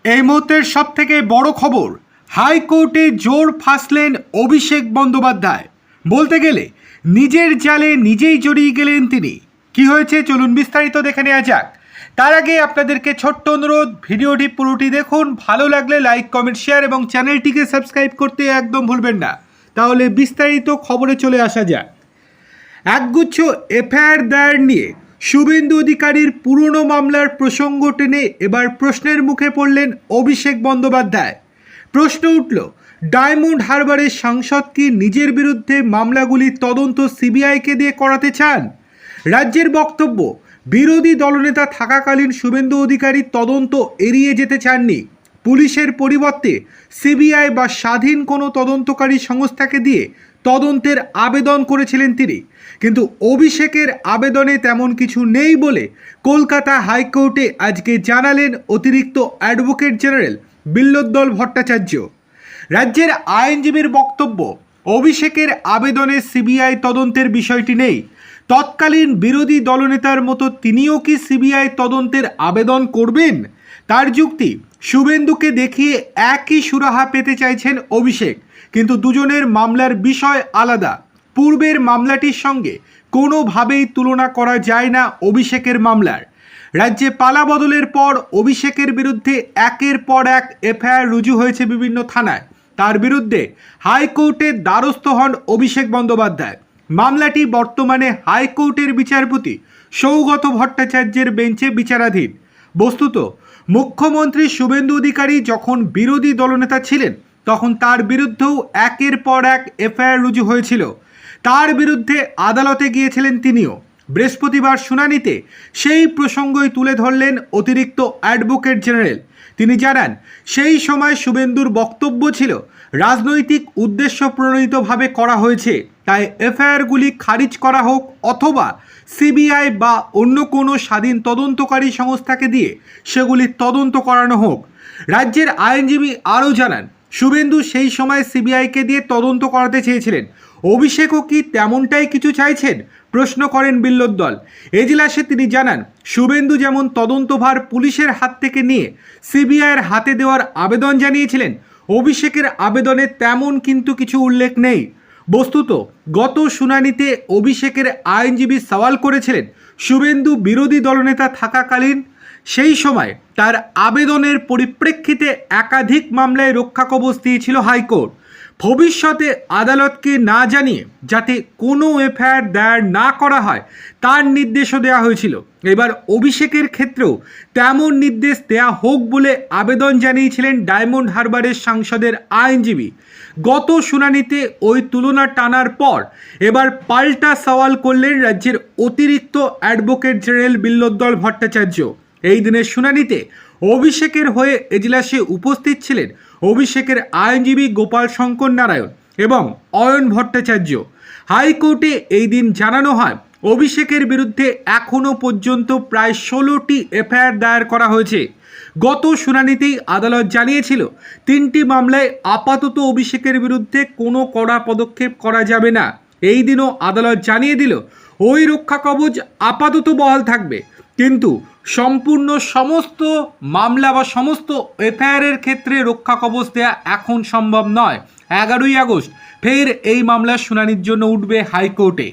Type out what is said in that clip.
এই মুহূর্তের সবথেকে বড় খবর, হাইকোর্টে জোর ফাঁসলেন অভিষেক বন্দ্যোপাধ্যায়। বলতে গেলে নিজের জালে নিজেই জড়িয়ে গেলেন তিনি। কি হয়েছে চলুন বিস্তারিত দেখে নেওয়া যাক। তার আগে আপনাদেরকে ছোট্ট অনুরোধ, ভিডিওটি পুরোটি দেখুন, ভালো লাগলে লাইক কমেন্ট শেয়ার এবং চ্যানেলটিকে সাবস্ক্রাইব করতে একদম ভুলবেন না। তাহলে বিস্তারিত খবরে চলে আসা যাক। একগুচ্ছ এফআইআর দায়ের নিয়ে শুভেন্দু অধিকারীর পুরনো মামলার প্রসঙ্গ টেনে এবার প্রশ্নের মুখে পড়লেন অভিষেক বন্দ্যোপাধ্যায়। প্রশ্ন উঠল, ডায়মন্ড হারবারের সাংসদ কি নিজের বিরুদ্ধে মামলাগুলির তদন্ত সিবিআইকে দিয়ে করাতে চান? রাজ্যের বক্তব্য, বিরোধী দলনেতা থাকাকালীন শুভেন্দু অধিকারী তদন্ত এড়িয়ে যেতে চাননি। পুলিশের পরিবর্তে সিবিআই বা স্বাধীন কোনো তদন্তকারী সংস্থাকে দিয়ে তদন্তের আবেদন করেছিলেন তিনি। কিন্তু অভিষেকের আবেদনে তেমন কিছু নেই বলে কলকাতা হাইকোর্টে আজকে জানালেন অতিরিক্ত অ্যাডভোকেট জেনারেল বিল্লোদ্দল ভট্টাচার্য। রাজ্যের আইনজীবীর বক্তব্য, অভিষেকের আবেদনে সিবিআই তদন্তের বিষয়টি নেই। তৎকালীন বিরোধী দলনেতার মতো তিনিও কি সিবিআই তদন্তের আবেদন করবেন? তার যুক্তি, শুভেন্দুকে দেখিয়ে একই সুরাহা পেতে চাইছেন অভিষেক, কিন্তু দুজনের মামলার বিষয় আলাদা। পূর্বের মামলাটির সঙ্গে কোনোভাবেই তুলনা করা যায় না অভিষেকের মামলার। রাজ্যে পালা বদলের পর অভিষেকের বিরুদ্ধে একের পর এক এফআইআর রুজু হয়েছে বিভিন্ন থানায়। তার বিরুদ্ধে হাইকোর্টের দ্বারস্থ হন অভিষেক বন্দ্যোপাধ্যায়। মামলাটি বর্তমানে হাইকোর্টের বিচারপতি সৌগত ভট্টাচার্যের বেঞ্চে বিচারাধীন। বস্তুত মুখ্যমন্ত্রী শুভেন্দু অধিকারী যখন বিরোধী দলনেতা ছিলেন তখন তার বিরুদ্ধেও একের পর এক এফআইআর রুজু হয়েছিল। তার বিরুদ্ধে আদালতে গিয়েছিলেন তিনিও। বৃহস্পতিবার শুনানিতে সেই প্রসঙ্গই তুলে ধরলেন অতিরিক্ত অ্যাডভোকেট জেনারেল। তিনি জানান, সেই সময় শুভেন্দুর বক্তব্য ছিল রাজনৈতিক উদ্দেশ্য প্রণোদিতভাবে করা হয়েছে, তাই এফআইআরগুলি খারিজ করা হোক অথবা সিবিআই বা অন্য কোনো স্বাধীন তদন্তকারী সংস্থাকে দিয়ে সেগুলির তদন্ত করানো হোক। রাজ্যের আইনজীবী আরও জানান, শুভেন্দু সেই সময় সিবিআইকে দিয়ে তদন্ত করাতে চেয়েছিলেন। অভিষেকও কি তেমনটাই কিছু চাইছেন? প্রশ্ন করেন বিল্লোদ্দল। এজলাসে তিনি জানান, শুভেন্দু যেমন তদন্তভার পুলিশের হাত থেকে নিয়ে সিবিআইয়ের হাতে দেওয়ার আবেদন জানিয়েছিলেন, অভিষেকের আবেদনে তেমন কিন্তু কিছু উল্লেখ নেই। বস্তুত গত শুনানিতে অভিষেকের আইনজীবী সওয়াল করেছিলেন, শুভেন্দু বিরোধী দলনেতা থাকাকালীন সেই সময় তার আবেদনের পরিপ্রেক্ষিতে একাধিক মামলায় রক্ষা কবচ দিয়েছিল হাইকোর্ট। ভবিষ্যতে আদালতকে না জানিয়ে যাতে কোনো এফআইআর দায়ের না করা হয় তার নির্দেশও দেওয়া হয়েছিল। এবার অভিষেকের ক্ষেত্রেও তেমন নির্দেশ দেয়া হোক বলে আবেদন জানিয়েছিলেন ডায়মন্ড হারবারের সাংসদের আইনজীবী। গত শুনানিতে ওই তুলনা টানার পর এবার পাল্টা সওয়াল করলেন রাজ্যের অতিরিক্ত অ্যাডভোকেট জেনারেল বিল্লোদ্দল ভট্টাচার্য। এই দিনের শুনানিতে অভিষেকের হয়ে এজলাসে উপস্থিত ছিলেন অভিষেকের আইনজীবী গোপাল শঙ্কর নারায়ণ এবং অয়ন ভট্টাচার্য। হাইকোর্টে এই দিন জানানো হয়, অভিষেকের বিরুদ্ধে এখনও পর্যন্ত প্রায় 16টি এফআইআর দায়ের করা হয়েছে। গত শুনানিতেই আদালত জানিয়েছিল 3টি মামলায় আপাতত অভিষেকের বিরুদ্ধে কোনো কড়া পদক্ষেপ করা যাবে না। এই দিনও আদালত জানিয়ে দিল ওই রক্ষা কবচ আপাতত বহাল থাকবে, কিন্তু সম্পূর্ণ সমস্ত মামলা বা সমস্ত এফআইআরের ক্ষেত্রে রক্ষা কবচ দেওয়া এখন সম্ভব নয়। 11ই আগস্ট ফের এই মামলার শুনানির জন্য উঠবে হাইকোর্টে।